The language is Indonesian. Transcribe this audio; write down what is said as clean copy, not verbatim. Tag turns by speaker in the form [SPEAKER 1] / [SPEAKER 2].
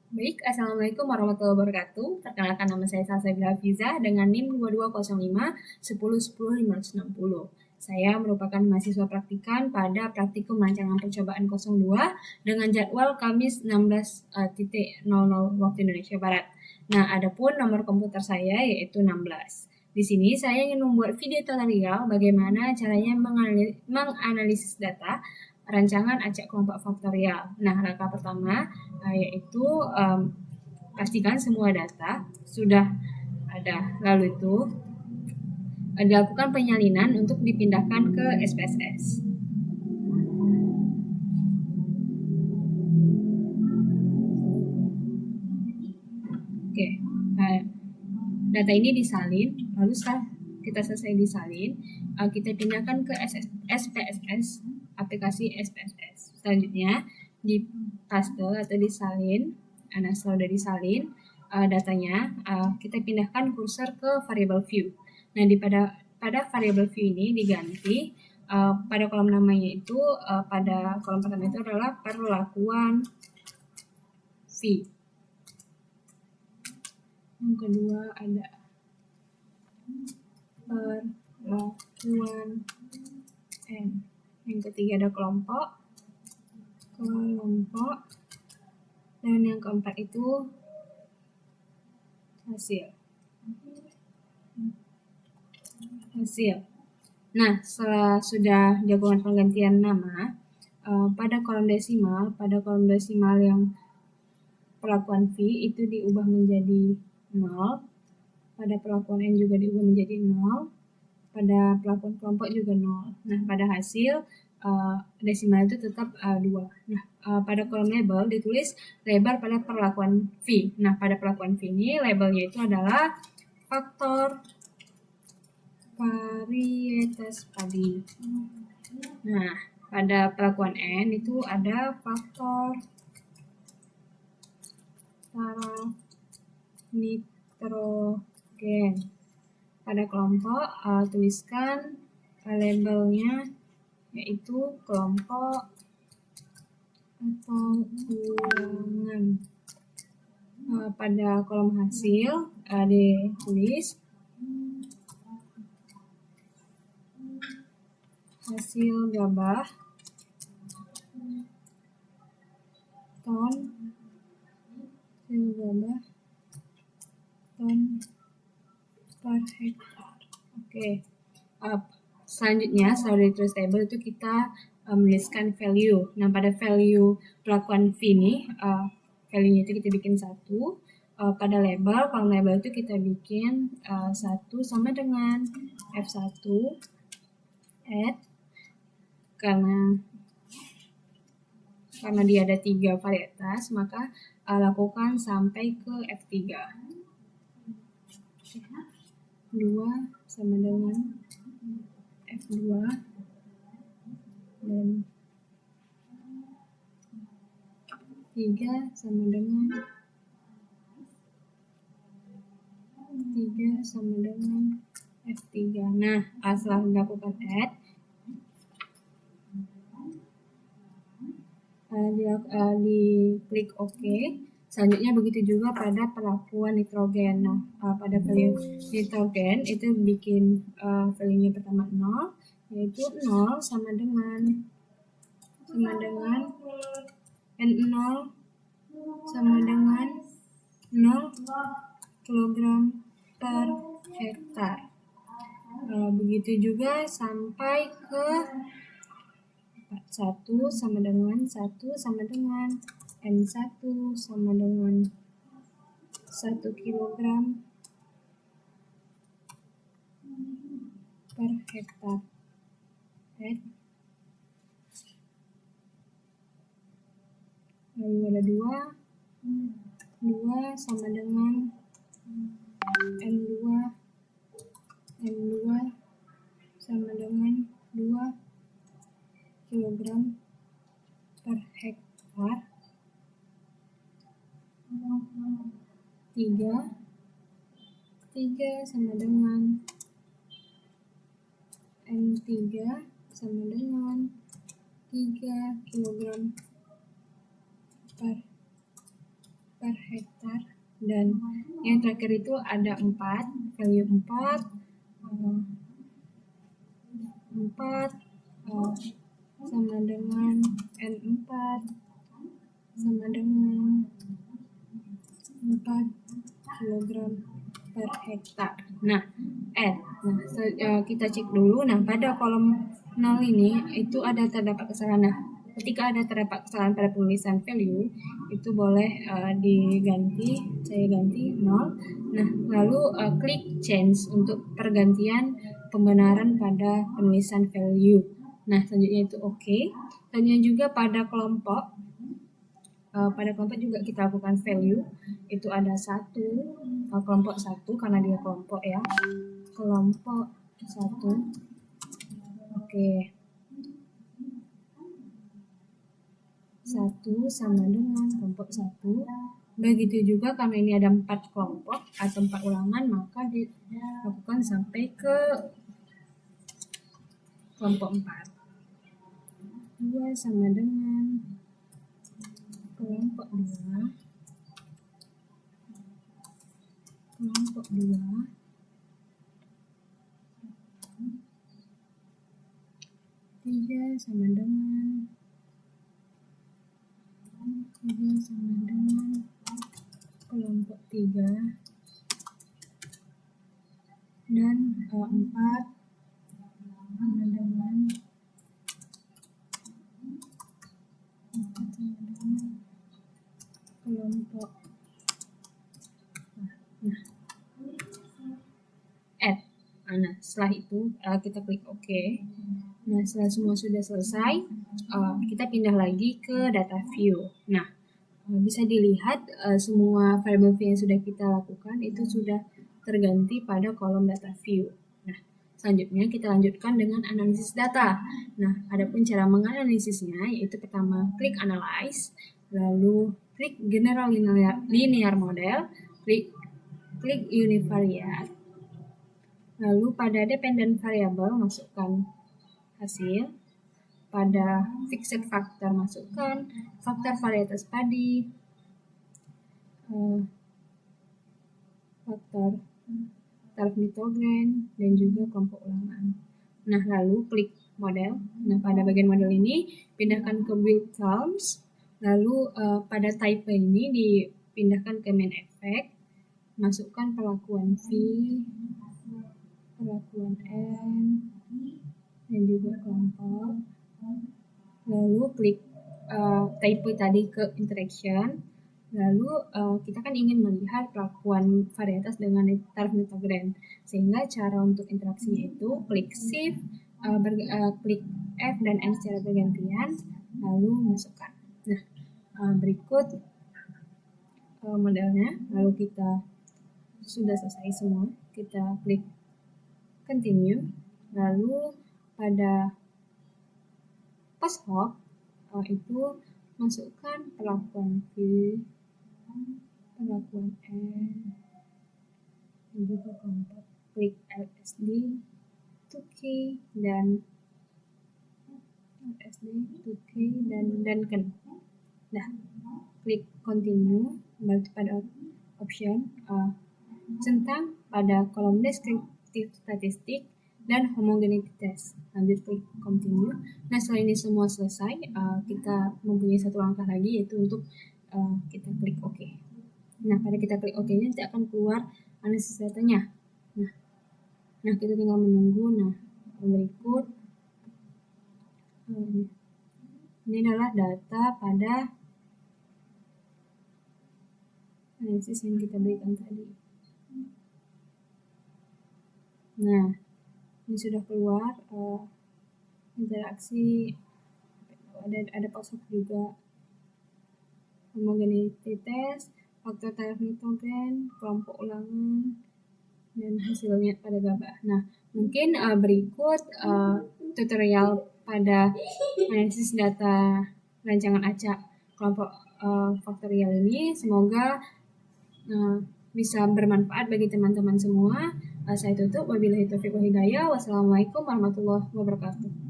[SPEAKER 1] Baik, Assalamualaikum warahmatullahi wabarakatuh. Perkenalkan nama saya Salsabila Hafiza dengan NIM 2205 10 10 560. Saya merupakan mahasiswa praktikan pada praktikum rancangan percobaan 02 dengan jadwal Kamis 16.00 waktu Indonesia Barat. Nah, adapun nomor komputer saya yaitu 16. Di sini saya ingin membuat video tutorial bagaimana caranya menganalisis data rancangan acak kelompok faktorial. Nah, langkah pertama yaitu pastikan semua data sudah ada. Lalu itu dilakukan penyalinan untuk dipindahkan ke SPSS. Oke, data ini disalin, lalu setelah kita selesai disalin, kita pindahkan ke SPSS, aplikasi SPSS. Selanjutnya di paste atau disalin. Nah, setelah sudah disalin datanya, kita pindahkan kursor ke variable view. Nah, pada variable view ini diganti pada kolom namanya itu pada kolom pertama itu adalah perlakuan V. Yang kedua ada perlakuan N. Yang ketiga ada kelompok. Dan yang keempat itu hasil. Nah, setelah sudah dilakukan penggantian nama, pada kolom desimal yang perlakuan V itu diubah menjadi 0, pada perlakuan N juga diubah menjadi 0, pada perlakuan kelompok juga 0. Nah, pada hasil desimal itu tetap 2. Nah, pada kolom label ditulis label pada perlakuan V. Nah, pada perlakuan V ini labelnya itu adalah faktor varietas padi. Nah, pada perlakuan N itu ada faktor taraf nitrogen. Pada kelompok tuliskan labelnya yaitu kelompok atau ulangan. Pada kolom hasil ditulis hasil gabah ton per hektar. Oke. Selanjutnya setelah ditulis table itu kita menuliskan value. Nah, pada value perlakuan V ini value-nya itu kita bikin 1. Pada label, kalau label itu kita bikin 1 sama dengan F1 add, karena dia ada 3 varietas, maka lakukan sampai ke F3. 2 sama dengan F2 dan 3 sama dengan F3. Nah, setelah dilakukan add, diklik OK. Selanjutnya begitu juga pada perlakuan nitrogen. Nah, pada value nitrogen itu bikin value-nya pertama 0, yaitu 0 sama dengan N0 sama dengan 0 kg per hektar. Begitu juga sampai ke 1 sama dengan N1 sama dengan 1 kg per hektar. Lalu ada 2 sama dengan N2 sama dengan 2 kg per hektar. 3 sama dengan N3 sama dengan 3 kg per per hektar. Dan yang terakhir itu ada 4, value 4, 4 sama dengan N4 sama dengan 4 kilogram per hektar. Nah, kita cek dulu. Nah, pada kolom 0 ini itu terdapat kesalahan. Nah, ketika terdapat kesalahan pada penulisan value, itu boleh diganti. Saya ganti 0. Nah, lalu klik change untuk pergantian pembenaran pada penulisan value. Nah, selanjutnya itu oke. Selanjutnya juga pada kelompok juga kita lakukan value. Itu ada 1, kelompok 1 karena dia kelompok ya. Kelompok 1. Oke. 1 sama dengan kelompok 1. Begitu juga karena ini ada 4 kelompok atau 4 ulangan, maka dilakukan sampai ke kelompok 4. 2 sama dengan kelompok 2. Kelompok 2. 3 sama dengan 3 sama dengan kelompok 3. Dan 4 sama dengan 4 sama dengan kelompok. Add. Nah, setelah itu kita klik OK. Nah, setelah semua sudah selesai, kita pindah lagi ke data view. Nah, bisa dilihat semua variable view yang sudah kita lakukan itu sudah terganti pada kolom data view. Nah, selanjutnya kita lanjutkan dengan analisis data. Nah, adapun cara menganalisisnya yaitu pertama klik analyze, lalu klik general linear model, klik univariate. Lalu pada dependent variable masukkan hasil, pada fixed factor masukkan faktor varietas padi, faktor taraf nitrogen, dan juga kelompok ulangan. Nah, lalu klik model. Nah, pada bagian model ini pindahkan ke build terms, lalu pada type ini dipindahkan ke main effect, masukkan perlakuan V, perlakuan N, dan juga kelompok. Lalu klik type tadi ke interaction. Lalu kita kan ingin melihat perlakuan varietas dengan taraf nitrogen, sehingga cara untuk interaksinya itu klik shift, klik F dan N secara bergantian, lalu masukkan. Nah, berikut modelnya. Lalu kita sudah selesai semua, kita klik continue. Lalu pada post hoc itu masukkan perlakuan V, perlakuan N, dan juga kelompok. Klik LSD 2K dan can. Nah, klik continue, kembali pada option centang pada kolom deskriptif statistik dan homogeneity test. Lanjut klik continue. Nah, setelah ini semua selesai, kita mempunyai satu langkah lagi, yaitu untuk kita klik OK. Nah, pada kita klik OK nanti akan keluar analisis datanya. Nah, kita tinggal menunggu. Nah, berikut ini adalah data pada analisis yang kita berikan tadi. Nah, ini sudah keluar interaksi, ada post-hoc juga, homogeneity test, faktor taraf nitrogen, kelompok ulangan, dan hasilnya pada gabah. Nah, mungkin berikut tutorial pada analisis data rancangan acak kelompok faktorial ini. Semoga bisa bermanfaat bagi teman-teman semua. Saya tutup. Wabillahi taufiq wal hidayah. Wassalamualaikum warahmatullahi wabarakatuh.